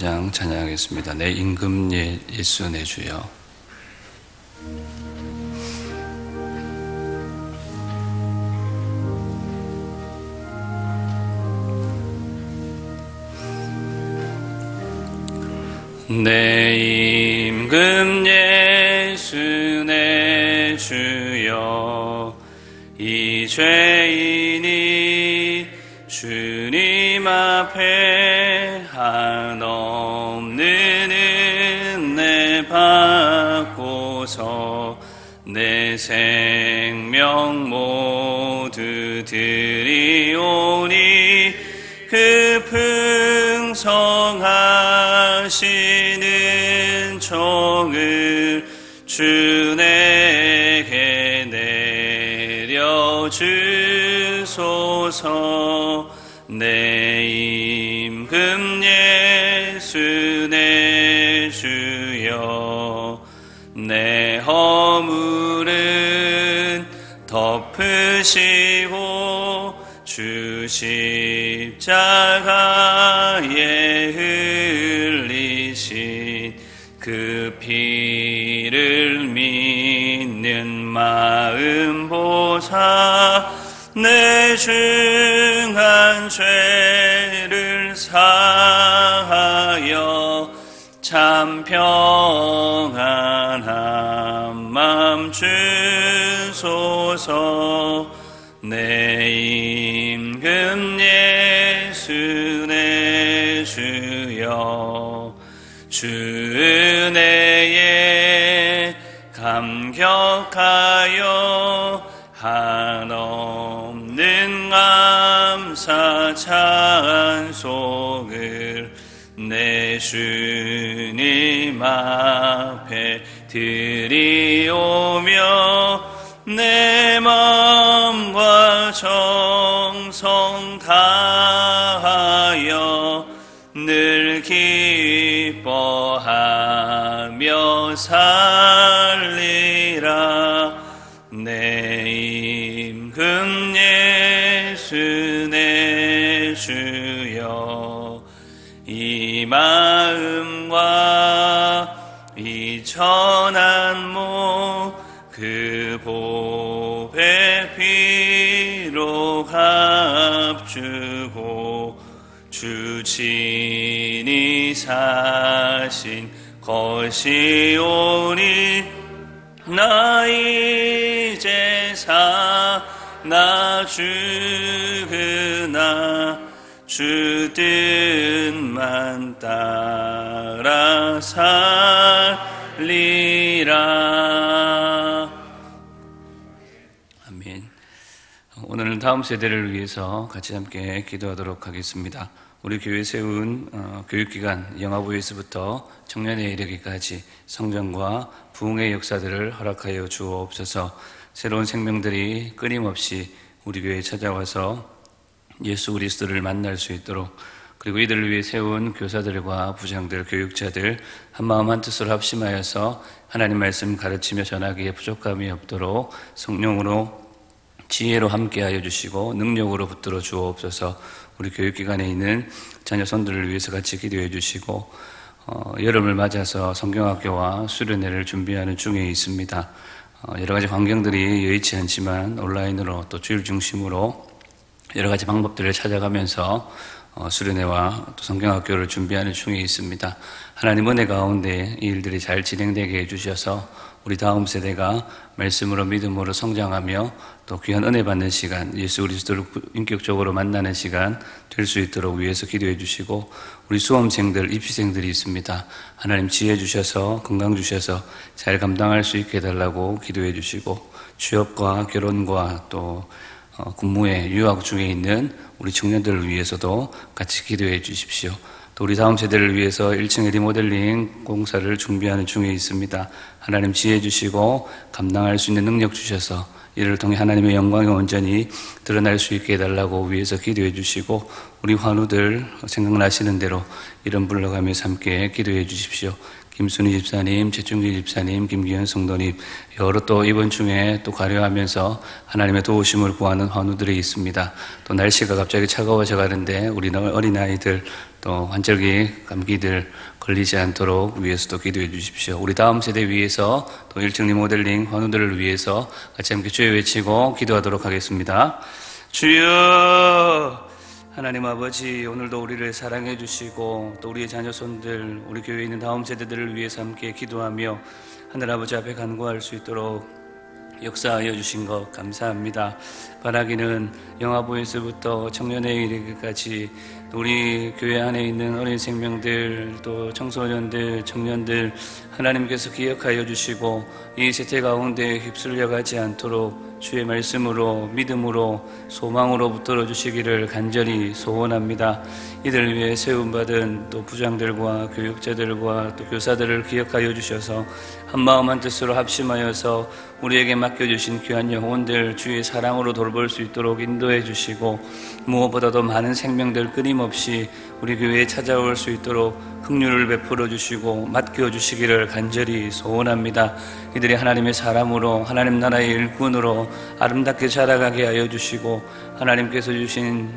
장 찬양하겠습니다. 내 임금 예수 내 주여. 내 임금 예수 내 주여. 이 죄인이 주님 앞에 한없는 은혜 받고서 내 생명 모두 드리오니 그 풍성하시는 종을 주 내게 내려주소서. 내 임금 예수 내 주여. 내 허물은 덮으시고 주 십자가에 흘리신 그 피를 믿는 마음 보사 내 중한 죄를 사하여 참 평안한 맘 주소서. 내 임금 예수 내 주여. 주 은혜에 감격하여 한없는 감사 찬송을 내 주님 앞에 드리오며 내 마음과 정성 다하여 늘 기뻐하며 살리라. 내 임금 예수 내 주여. 이 마음과 이 천한 모 그 보배 피로 값주고 주 친히 사신 것이오니 나 이제 사나 죽으나 주 뜻만 따라 살리라. 아멘. 오늘은 다음 세대를 위해서 같이 함께 기도하도록 하겠습니다. 우리 교회 세운 교육기관 영화부에서부터 청년에 이르기까지 성장과 부흥의 역사들을 허락하여 주옵소서. 새로운 생명들이 끊임없이 우리 교회에 찾아와서 예수 그리스도를 만날 수 있도록, 그리고 이들을 위해 세운 교사들과 부장들, 교육자들 한마음 한뜻으로 합심하여서 하나님 말씀 가르치며 전하기에 부족함이 없도록 성령으로 지혜로 함께하여 주시고 능력으로 붙들어 주옵소서. 우리 교육기관에 있는 자녀 손들을 위해서 같이 기도해 주시고, 여름을 맞아서 성경학교와 수련회를 준비하는 중에 있습니다. 여러 가지 환경들이 여의치 않지만 온라인으로 또 주일 중심으로 여러 가지 방법들을 찾아가면서 수련회와 또 성경학교를 준비하는 중에 있습니다. 하나님 은혜 가운데 이 일들이 잘 진행되게 해주셔서 우리 다음 세대가 말씀으로 믿음으로 성장하며 또 귀한 은혜 받는 시간, 예수 그리스도를 인격적으로 만나는 시간 될 수 있도록 위해서 기도해 주시고, 우리 수험생들, 입시생들이 있습니다. 하나님 지혜 주셔서 건강 주셔서 잘 감당할 수 있게 해달라고 기도해 주시고, 취업과 결혼과 또 군무에 유학 중에 있는 우리 청년들을 위해서도 같이 기도해 주십시오. 또 우리 다음 세대를 위해서 1층의 리모델링 공사를 준비하는 중에 있습니다. 하나님 지혜 주시고 감당할 수 있는 능력 주셔서 이를 통해 하나님의 영광이 온전히 드러날 수 있게 해달라고 위해서 기도해 주시고, 우리 환우들 생각나시는 대로 이름 불러가면서 함께 기도해 주십시오. 김순희 집사님, 최충기 집사님, 김기현 성도님, 여러 또 이번 중에 또 가려하면서 하나님의 도우심을 구하는 환우들이 있습니다. 또 날씨가 갑자기 차가워져 가는데 우리 어린아이들 또 환절기 감기들 걸리지 않도록 위해서도 기도해 주십시오. 우리 다음 세대 위해서 또 일층 리모델링 환우들을 위해서 같이 함께 주여 외치고 기도하도록 하겠습니다. 주여! 하나님 아버지, 오늘도 우리를 사랑해 주시고 또 우리의 자녀손들, 우리 교회에 있는 다음 세대들을 위해서 함께 기도하며 하늘 아버지 앞에 간구할 수 있도록 역사하여 주신 것 감사합니다. 바라기는 영화보에서부터 청년회에 이르기까지 우리 교회 안에 있는 어린 생명들, 또 청소년들, 청년들 하나님께서 기억하여 주시고 이 세태 가운데 휩쓸려 가지 않도록 주의 말씀으로, 믿음으로, 소망으로 붙들어 주시기를 간절히 소원합니다. 이들을 위해 세움받은 또 부장들과 교육자들과 또 교사들을 기억하여 주셔서 한마음 한뜻으로 합심하여서 우리에게 맡겨주신 귀한 영혼들 주의 사랑으로 돌볼 수 있도록 인도해 주시고 무엇보다도 많은 생명들 끊임없이 우리 교회에 찾아올 수 있도록 긍휼을 베풀어 주시고 맡겨 주시기를 간절히 소원합니다. 이들이 하나님의 사람으로 하나님 나라의 일꾼으로 아름답게 자라가게 하여 주시고 하나님께서 주신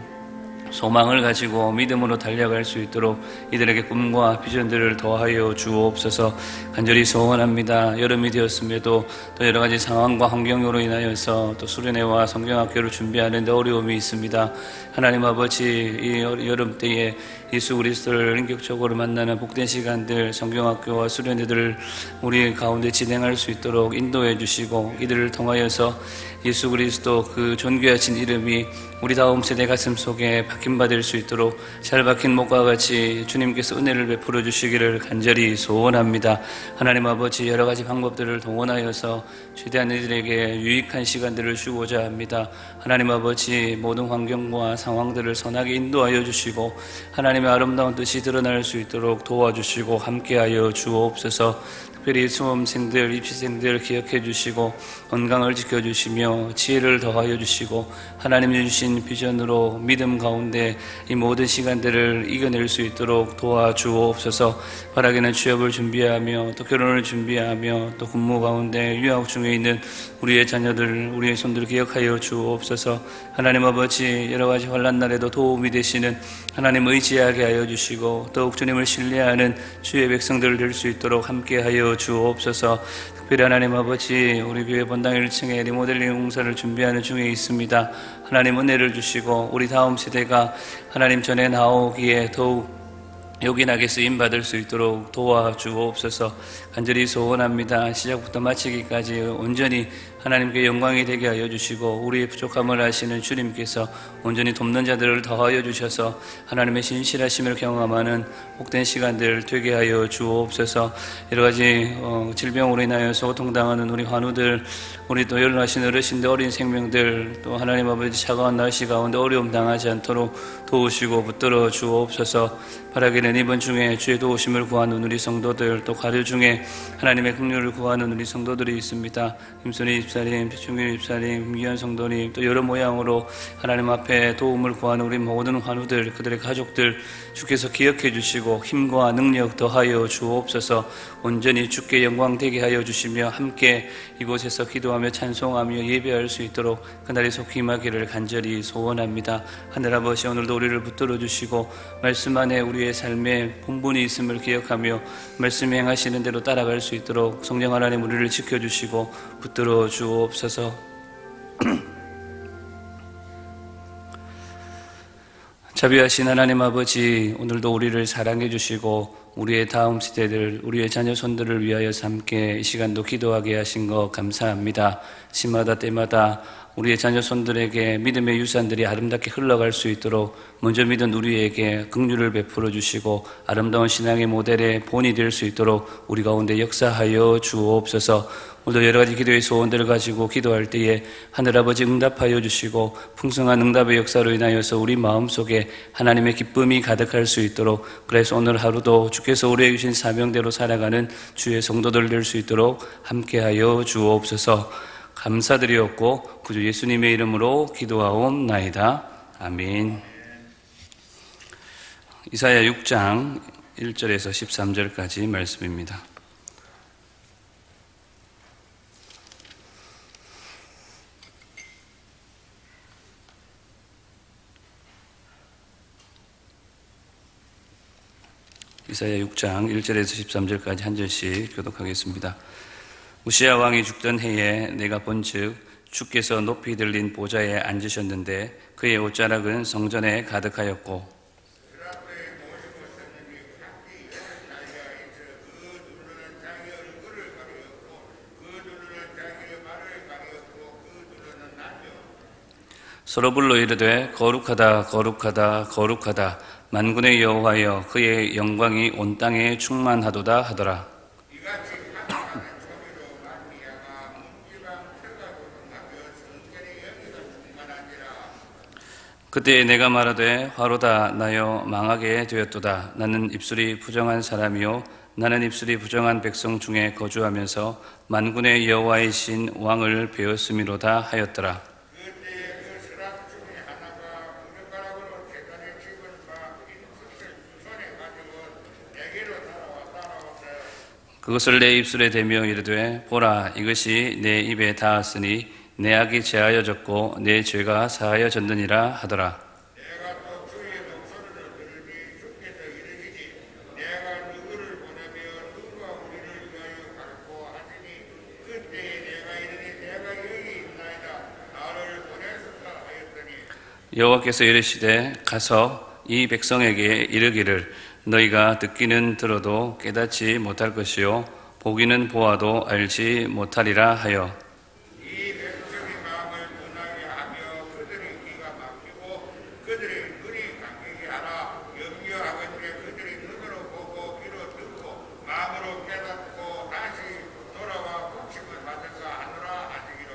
소망을 가지고 믿음으로 달려갈 수 있도록 이들에게 꿈과 비전들을 더하여 주옵소서 간절히 소원합니다. 여름이 되었음에도 또 여러 가지 상황과 환경으로 인하여서 또 수련회와 성경학교를 준비하는 데 어려움이 있습니다. 하나님 아버지, 이 여름 때에 예수 그리스도를 인격적으로 만나는 복된 시간들, 성경학교와 수련회들을 우리 가운데 진행할 수 있도록 인도해 주시고 이들을 통하여서 예수 그리스도 그 존귀하신 이름이 우리 다음 세대 가슴 속에 박힘받을 수 있도록 잘 박힌 목과 같이 주님께서 은혜를 베풀어 주시기를 간절히 소원합니다. 하나님 아버지, 여러 가지 방법들을 동원하여서 최대한 이들에게 유익한 시간들을 주고자 합니다. 하나님 아버지, 모든 환경과 상황들을 선하게 인도하여 주시고 하나님의 아름다운 뜻이 드러날 수 있도록 도와주시고 함께하여 주옵소서. 특별히 수험생들, 입시생들 기억해 주시고 건강을 지켜주시며 지혜를 더하여 주시고 하나님이 주신 비전으로 믿음 가운데 이 모든 시간들을 이겨낼 수 있도록 도와주옵소서. 바라기는 취업을 준비하며 또 결혼을 준비하며 또 근무 가운데 유학 중에 있는 우리의 자녀들, 우리의 손들 기억하여 주옵소서. 하나님 아버지, 여러 가지 환난 날에도 도움이 되시는 하나님 의지하게 하여 주시고 더욱 주님을 신뢰하는 주의 백성들 될 수 있도록 함께하여 주옵소서. 특별히 하나님 아버지, 우리 교회 본당 1층에 리모델링 공사를 준비하는 중에 있습니다. 하나님 은혜를 주시고 우리 다음 세대가 하나님 전에 나오기에 더욱 요긴하게 쓰임받을 수 있도록 도와주옵소서. 간절히 소원합니다. 시작부터 마치기까지 온전히 하나님께 영광이 되게 하여 주시고 우리의 부족함을 아시는 주님께서 온전히 돕는 자들을 더하여 주셔서 하나님의 신실하심을 경험하는 복된 시간들 되게 하여 주옵소서. 여러 가지 질병으로 인하여서 고통당하는 우리 환우들, 우리 또 연로하신 어르신들, 어린 생명들, 또 하나님 아버지 차가운 날씨 가운데 어려움 당하지 않도록 도우시고 붙들어 주옵소서. 바라기는 이번 중에 주의 도우심을 구하는 우리 성도들, 또 가려 중에 하나님의 긍휼을 구하는 우리 성도들이 있습니다. 김순희 집사님, 최충길 집사님, 김기현 성도님, 또 여러 모양으로 하나님 앞에 도움을 구하는 우리 모든 환우들, 그들의 가족들 주께서 기억해 주시고 힘과 능력 더하여 주옵소서. 온전히 주께 영광 되게 하여 주시며 함께 이곳에서 기도하며 찬송하며 예배할 수 있도록 그날이 속히 임하기를 간절히 소원합니다. 하늘 아버지, 오늘도 우리를 붙들어 주시고 말씀 안에 우리의 삶에 본분이 있음을 기억하며 말씀 행하시는 대로 따라갈 수 있도록 성령 하나님 우리를 지켜주시고 붙들어 주옵소서. 자비하신 하나님 아버지, 오늘도 우리를 사랑해 주시고 우리의 다음 세대들, 우리의 자녀 손들을 위하여서 함께 이 시간도 기도하게 하신 것 감사합니다. 시마다 때마다 우리의 자녀 손들에게 믿음의 유산들이 아름답게 흘러갈 수 있도록 먼저 믿은 우리에게 긍휼을 베풀어 주시고 아름다운 신앙의 모델의 본이 될 수 있도록 우리 가운데 역사하여 주옵소서. 오늘도 여러 가지 기도의 소원들을 가지고 기도할 때에 하늘아버지 응답하여 주시고 풍성한 응답의 역사로 인하여서 우리 마음속에 하나님의 기쁨이 가득할 수 있도록, 그래서 오늘 하루도 주께서 우리에게 주신 사명대로 살아가는 주의 성도들 될 수 있도록 함께하여 주옵소서. 감사드리옵고 구주 예수님의 이름으로 기도하옵나이다. 아멘. 이사야 6장 1절에서 13절까지 말씀입니다. 이사야 6장 1절에서 13절까지 한 절씩 교독하겠습니다. 우시야 왕이 죽던 해에 내가 본즉 주께서 높이 들린 보좌에 앉으셨는데 그의 옷자락은 성전에 가득하였고 서로 불러 이르되 거룩하다 거룩하다 거룩하다 만군의 여호와여 그의 영광이 온 땅에 충만하도다 하더라. 그때 내가 말하되 화로다 나여 망하게 되었도다. 나는 입술이 부정한 사람이요 나는 입술이 부정한 백성 중에 거주하면서 만군의 여호와이신 왕을 배웠음이로다 하였더라. 그것을 내 입술에 대며 이르되 보라 이것이 내 입에 닿았으니 내 악이 제하여졌고 내 죄가 사하여졌느니라 하더라. 내가 또 주의 목소리를 들으니 주께서 이르시니 내가 누구를 보내며 누가 우리를 위하여 갈고 하시니 그때에 내가 이르니 내가 여기 있나이다 나를 보내소서 하였더니 여호와께서 이르시되 가서 이 백성에게 이르기를 너희가 듣기는 들어도 깨닫지 못할 것이요 보기는 보아도 알지 못하리라 하여 이 백성의 마음을 둔하게 하며 그들의 귀가 막히고 그들의 눈이 감기게 하라. 염려하건대 그들의 눈으로 보고 귀로 듣고 마음으로 깨닫고 다시 돌아와 복심을 받을까 하노라 하시기로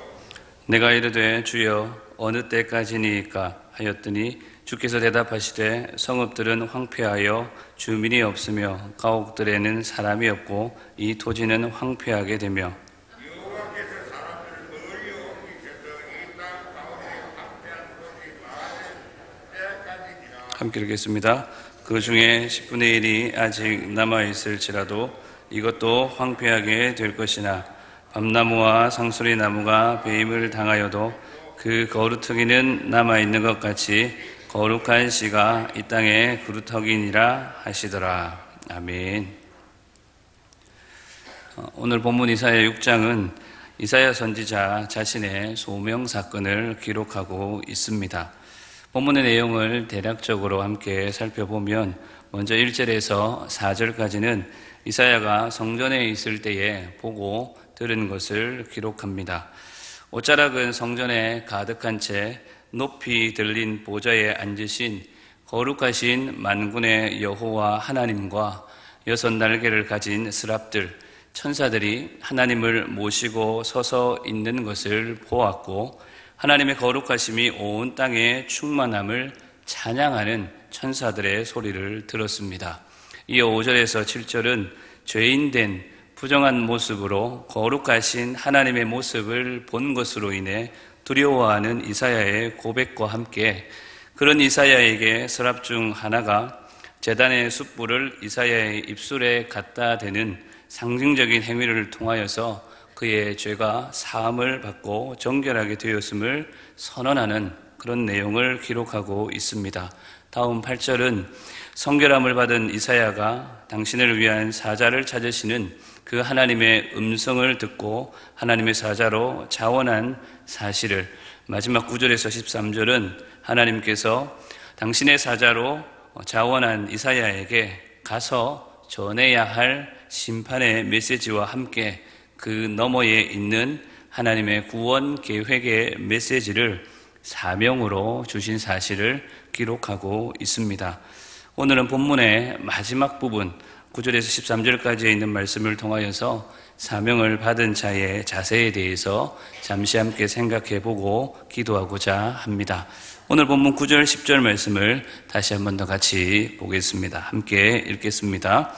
내가 이르되 주여 어느 때까지니까 하였더니 주께서 대답하시되 성읍들은 황폐하여 주민이 없으며 가옥들에는 사람이 없고 이 토지는 황폐하게 되며 여호와께서 사람들을 멀리 옮기셔서 이 땅 가운데 황폐한 곳이 많은 때까지니라. 함께 읽겠습니다. 그 중에 10분의 1이 아직 남아있을지라도 이것도 황폐하게 될 것이나 밤나무와 상수리 나무가 배임을 당하여도 그 거루터기는 남아있는 것 같이 거룩한 씨가 이 땅에 그루터기니라 하시더라. 아멘. 오늘 본문 이사야 6장은 이사야 선지자 자신의 소명 사건을 기록하고 있습니다. 본문의 내용을 대략적으로 함께 살펴보면 먼저 1절에서 4절까지는 이사야가 성전에 있을 때에 보고 들은 것을 기록합니다. 옷자락은 성전에 가득한 채 높이 들린 보좌에 앉으신 거룩하신 만군의 여호와 하나님과 6날개를 가진 스랍들, 천사들이 하나님을 모시고 서서 있는 것을 보았고 하나님의 거룩하심이 온 땅에 충만함을 찬양하는 천사들의 소리를 들었습니다. 이어 5절에서 7절은 죄인된 부정한 모습으로 거룩하신 하나님의 모습을 본 것으로 인해 두려워하는 이사야의 고백과 함께 그런 이사야에게 서랍 중 하나가 제단의 숯불을 이사야의 입술에 갖다 대는 상징적인 행위를 통하여서 그의 죄가 사함을 받고 정결하게 되었음을 선언하는 그런 내용을 기록하고 있습니다. 다음 8절은 성결함을 받은 이사야가 당신을 위한 사자를 찾으시는 그 하나님의 음성을 듣고 하나님의 사자로 자원한 사실을, 마지막 9절에서 13절은 하나님께서 당신의 사자로 자원한 이사야에게 가서 전해야 할 심판의 메시지와 함께 그 너머에 있는 하나님의 구원 계획의 메시지를 사명으로 주신 사실을 기록하고 있습니다. 오늘은 본문의 마지막 부분 9절에서 13절까지에 있는 말씀을 통하여서 사명을 받은 자의 자세에 대해서 잠시 함께 생각해보고 기도하고자 합니다. 오늘 본문 9절 10절 말씀을 다시 한 번 더 같이 보겠습니다. 함께 읽겠습니다.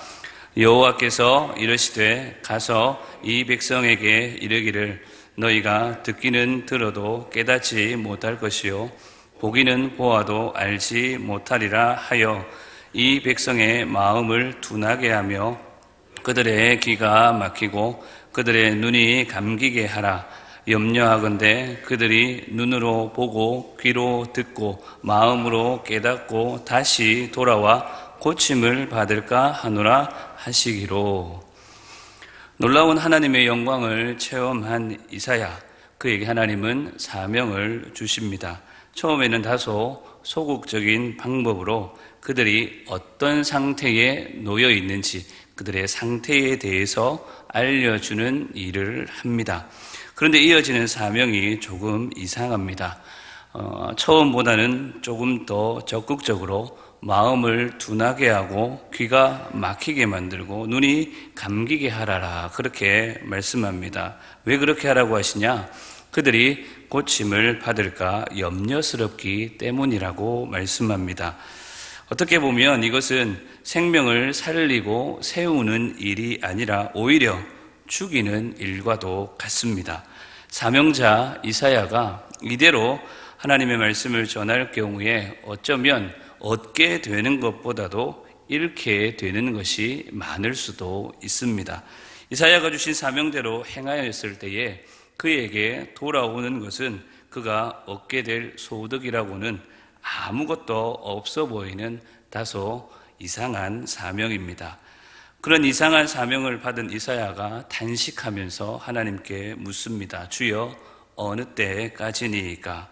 여호와께서 이르시되 가서 이 백성에게 이르기를 너희가 듣기는 들어도 깨닫지 못할 것이요 보기는 보아도 알지 못하리라 하여 이 백성의 마음을 둔하게 하며 그들의 귀가 막히고 그들의 눈이 감기게 하라. 염려하건대 그들이 눈으로 보고 귀로 듣고 마음으로 깨닫고 다시 돌아와 고침을 받을까 하노라 하시기로. 놀라운 하나님의 영광을 체험한 이사야, 그에게 하나님은 사명을 주십니다. 처음에는 다소 소극적인 방법으로 그들이 어떤 상태에 놓여 있는지 그들의 상태에 대해서 알려주는 일을 합니다. 그런데 이어지는 사명이 조금 이상합니다. 처음보다는 조금 더 적극적으로 마음을 둔하게 하고 귀가 막히게 만들고 눈이 감기게 하라라, 그렇게 말씀합니다. 왜 그렇게 하라고 하시냐? 그들이 고침을 받을까 염려스럽기 때문이라고 말씀합니다. 어떻게 보면 이것은 생명을 살리고 세우는 일이 아니라 오히려 죽이는 일과도 같습니다. 사명자 이사야가 이대로 하나님의 말씀을 전할 경우에 어쩌면 얻게 되는 것보다도 잃게 되는 것이 많을 수도 있습니다. 이사야가 주신 사명대로 행하였을 때에 그에게 돌아오는 것은 그가 얻게 될 소득이라고는 아무것도 없어 보이는 다소 이상한 사명입니다. 그런 이상한 사명을 받은 이사야가 단식하면서 하나님께 묻습니다. 주여, 어느 때까지니까?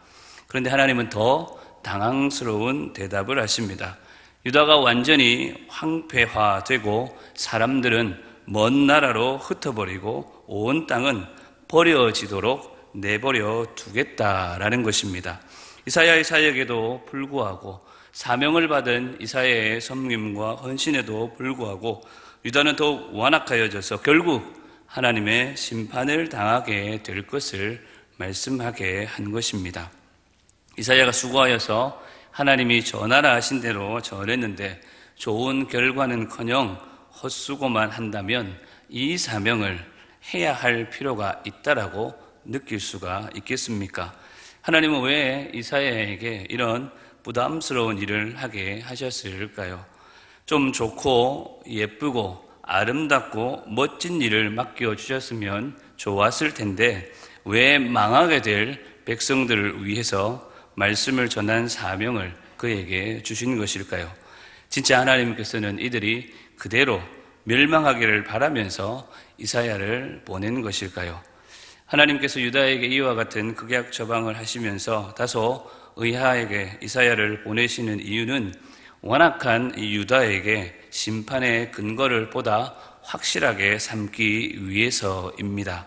그런데 하나님은 더 당황스러운 대답을 하십니다. 유다가 완전히 황폐화되고 사람들은 먼 나라로 흩어버리고 온 땅은 버려지도록 내버려 두겠다라는 것입니다. 이사야의 사역에도 불구하고, 사명을 받은 이사야의 섬김과 헌신에도 불구하고 유다는 더욱 완악하여져서 결국 하나님의 심판을 당하게 될 것을 말씀하게 한 것입니다. 이사야가 수고하여서 하나님이 전하라 하신 대로 전했는데 좋은 결과는커녕 헛수고만 한다면 이 사명을 해야 할 필요가 있다라고 느낄 수가 있겠습니까? 하나님은 왜 이사야에게 이런 부담스러운 일을 하게 하셨을까요? 좀 좋고 예쁘고 아름답고 멋진 일을 맡겨주셨으면 좋았을 텐데 왜 망하게 될 백성들을 위해서 말씀을 전한 사명을 그에게 주신 것일까요? 진짜 하나님께서는 이들이 그대로 멸망하기를 바라면서 이사야를 보낸 것일까요? 하나님께서 유다에게 이와 같은 극약 처방을 하시면서 다소 의아하게 이사야를 보내시는 이유는 완악한 이 유다에게 심판의 근거를 보다 확실하게 삼기 위해서입니다.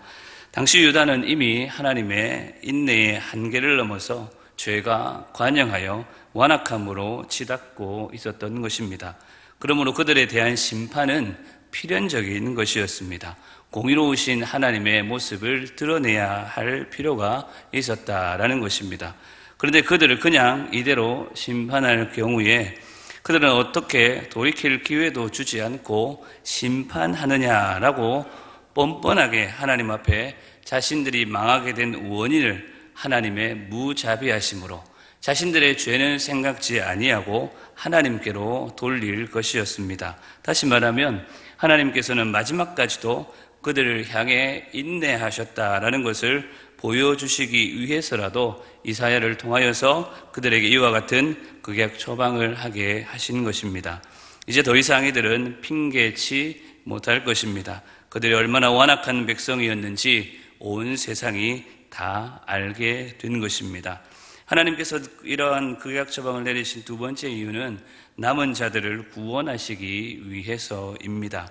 당시 유다는 이미 하나님의 인내의 한계를 넘어서 죄가 관영하여 완악함으로 치닫고 있었던 것입니다. 그러므로 그들에 대한 심판은 필연적인 것이었습니다. 공의로우신 하나님의 모습을 드러내야 할 필요가 있었다라는 것입니다. 그런데 그들을 그냥 이대로 심판할 경우에 그들은 어떻게 돌이킬 기회도 주지 않고 심판하느냐라고 뻔뻔하게 하나님 앞에 자신들이 망하게 된 원인을 하나님의 무자비하심으로 자신들의 죄는 생각지 아니하고 하나님께로 돌릴 것이었습니다. 다시 말하면 하나님께서는 마지막까지도 그들을 향해 인내하셨다라는 것을 보여주시기 위해서라도 이사야를 통하여서 그들에게 이와 같은 극약 처방을 하게 하신 것입니다. 이제 더 이상 이들은 핑계치 못할 것입니다. 그들이 얼마나 완악한 백성이었는지 온 세상이 다 알게 된 것입니다. 하나님께서 이러한 극약 처방을 내리신 두 번째 이유는 남은 자들을 구원하시기 위해서입니다.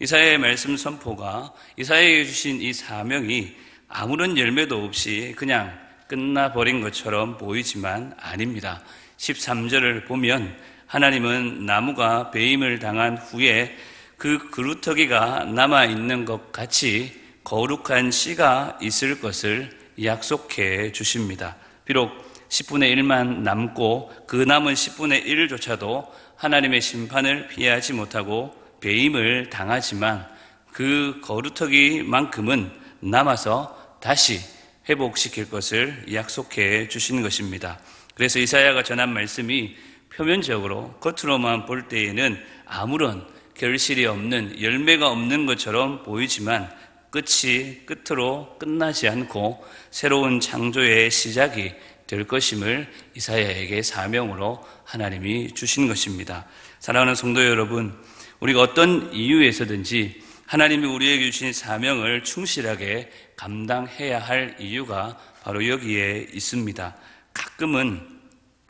이사야의 말씀 선포가, 이사야에게 주신 이 사명이 아무런 열매도 없이 그냥 끝나버린 것처럼 보이지만 아닙니다. 13절을 보면 하나님은 나무가 배임을 당한 후에 그 그루터기가 남아있는 것 같이 거룩한 씨가 있을 것을 약속해 주십니다. 비록 10분의 1만 남고 그 남은 10분의 1조차도 하나님의 심판을 피하지 못하고 배임을 당하지만 그 거루터기만큼은 남아서 다시 회복시킬 것을 약속해 주신 것입니다. 그래서 이사야가 전한 말씀이 표면적으로 겉으로만 볼 때에는 아무런 결실이 없는, 열매가 없는 것처럼 보이지만 끝이 끝으로 끝나지 않고 새로운 창조의 시작이 될 것임을 이사야에게 사명으로 하나님이 주신 것입니다. 사랑하는 성도 여러분, 우리가 어떤 이유에서든지 하나님이 우리에게 주신 사명을 충실하게 감당해야 할 이유가 바로 여기에 있습니다. 가끔은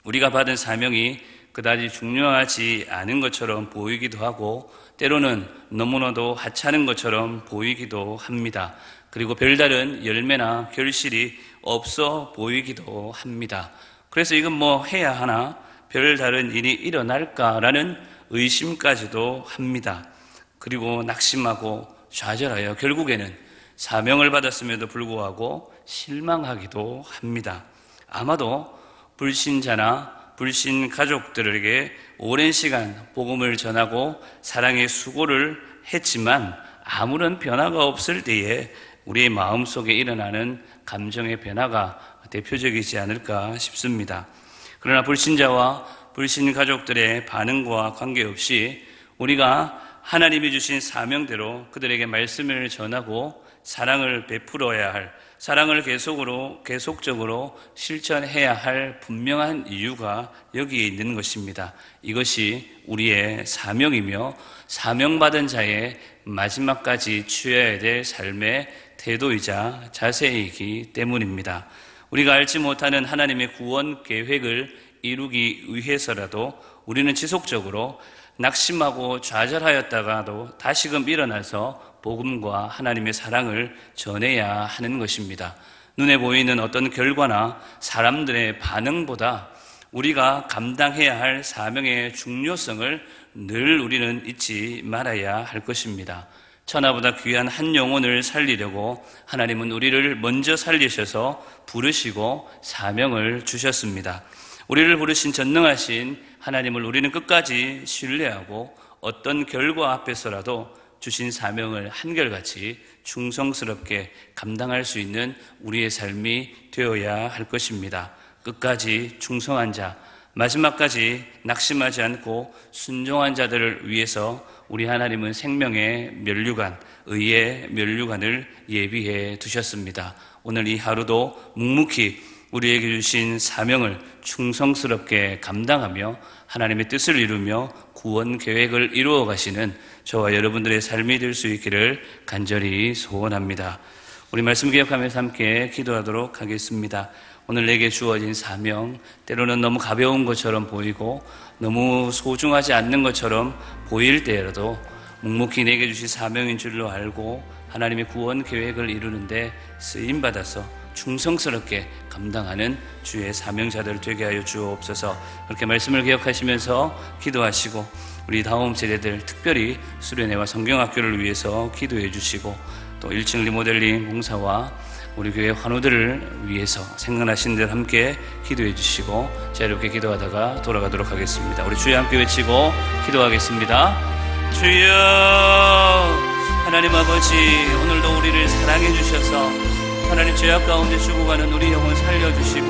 우리가 받은 사명이 그다지 중요하지 않은 것처럼 보이기도 하고 때로는 너무나도 하찮은 것처럼 보이기도 합니다. 그리고 별다른 열매나 결실이 없어 보이기도 합니다. 그래서 이건 뭐 해야 하나? 별다른 일이 일어날까라는 의심까지도 합니다. 그리고 낙심하고 좌절하여 결국에는 사명을 받았음에도 불구하고 실망하기도 합니다. 아마도 불신자나 불신 가족들에게 오랜 시간 복음을 전하고 사랑의 수고를 했지만 아무런 변화가 없을 때에 우리의 마음속에 일어나는 감정의 변화가 대표적이지 않을까 싶습니다. 그러나 불신자와 불신 가족들의 반응과 관계없이 우리가 하나님이 주신 사명대로 그들에게 말씀을 전하고 사랑을 베풀어야 할, 사랑을 계속적으로 실천해야 할 분명한 이유가 여기에 있는 것입니다. 이것이 우리의 사명이며 사명받은 자의 마지막까지 취해야 될 삶의 태도이자 자세이기 때문입니다. 우리가 알지 못하는 하나님의 구원 계획을 이루기 위해서라도 우리는 지속적으로 낙심하고 좌절하였다가도 다시금 일어나서 복음과 하나님의 사랑을 전해야 하는 것입니다. 눈에 보이는 어떤 결과나 사람들의 반응보다 우리가 감당해야 할 사명의 중요성을 늘 우리는 잊지 말아야 할 것입니다. 천하보다 귀한 한 영혼을 살리려고 하나님은 우리를 먼저 살리셔서 부르시고 사명을 주셨습니다. 우리를 부르신 전능하신 하나님을 우리는 끝까지 신뢰하고 어떤 결과 앞에서라도 주신 사명을 한결같이 충성스럽게 감당할 수 있는 우리의 삶이 되어야 할 것입니다. 끝까지 충성한 자, 마지막까지 낙심하지 않고 순종한 자들을 위해서 우리 하나님은 생명의 면류관, 의의 면류관을 예비해 두셨습니다. 오늘 이 하루도 묵묵히 우리에게 주신 사명을 충성스럽게 감당하며 하나님의 뜻을 이루며 구원 계획을 이루어 가시는 저와 여러분들의 삶이 될 수 있기를 간절히 소원합니다. 우리 말씀 기억하면서 함께 기도하도록 하겠습니다. 오늘 내게 주어진 사명, 때로는 너무 가벼운 것처럼 보이고 너무 소중하지 않는 것처럼 보일 때라도 묵묵히 내게 주신 사명인 줄로 알고 하나님의 구원 계획을 이루는데 쓰임받아서 충성스럽게 감당하는 주의 사명자들 되게 하여 주옵소서. 그렇게 말씀을 기억하시면서 기도하시고 우리 다음 세대들 특별히 수련회와 성경학교를 위해서 기도해 주시고 또 1층 리모델링 공사와 우리 교회 환우들을 위해서 생각나신 들 함께 기도해 주시고 자유롭게 기도하다가 돌아가도록 하겠습니다. 우리 주여 함께 외치고 기도하겠습니다. 주여 하나님 아버지, 오늘도 우리를 사랑해 주셔서 하나님 죄악 가운데 죽어가는 우리 영혼 살려주시고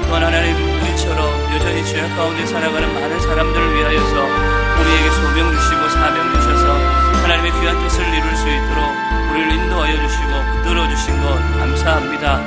또한 하나님 우리처럼 여전히 죄악 가운데 살아가는 많은 사람들을 위하여서 우리에게 소명 주시고 사명 주셔서 하나님의 귀한 뜻을 이룰 수 있도록 우리를 인도하여 주시고 붙들어 주신 것 감사합니다.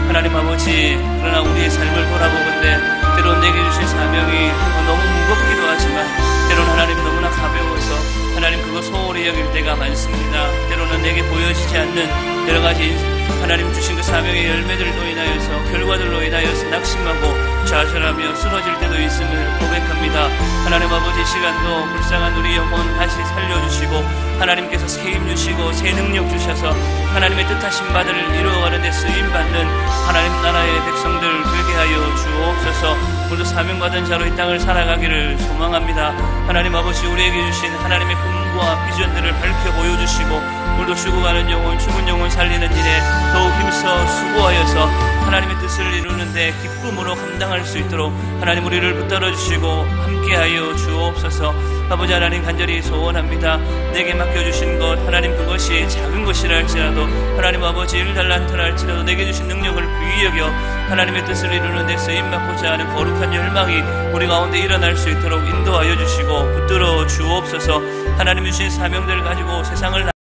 하나님 아버지, 그러나 우리의 삶을 돌아보건대 때론 내게 주신 사명이 너무 무겁기도 하지만 때론 하나님 너무나 가벼워서 하나님 그거 소홀히 여길 때가 많습니다. 때로는 내게 보여지지 않는 여러 가지 하나님 주신 그 사명의 열매들로 인하여서 결과들로 인하여서 낙심하고 좌절하며 쓰러질 때도 있음을 고백합니다. 하나님 아버지, 시간도 불쌍한 우리 영혼 다시 살려주시고 하나님께서 새 힘 주시고 새 능력 주셔서 하나님의 뜻하신 바들을 이루어가는 데 쓰임받는 하나님 나라의 백성들 되게 하여 주옵소서. 오늘도 사명받은 자로 이 땅을 살아가기를 소망합니다. 하나님 아버지, 우리에게 주신 하나님의 꿈과 비전들을 밝혀 보여주시고 오늘도 죽어가는 영혼, 죽은 영혼 살리는 일에 더욱 힘써 수고하여서 하나님의 뜻을 이루는데 기쁨으로 감당할 수 있도록 하나님 우리를 붙들어 주시고 함께하여 주옵소서. 아버지 하나님 간절히 소원합니다. 내게 맡겨주신 것 하나님 그것이 작은 것이라 할지라도 하나님 아버지 1달란트라 할지라도 내게 주신 능력을 귀히 여겨 하나님의 뜻을 이루는 데 쓰임받고자 하는 거룩한 열망이 우리 가운데 일어날 수 있도록 인도하여 주시고 붙들어 주옵소서. 하나님 주신 사명들을 가지고 세상을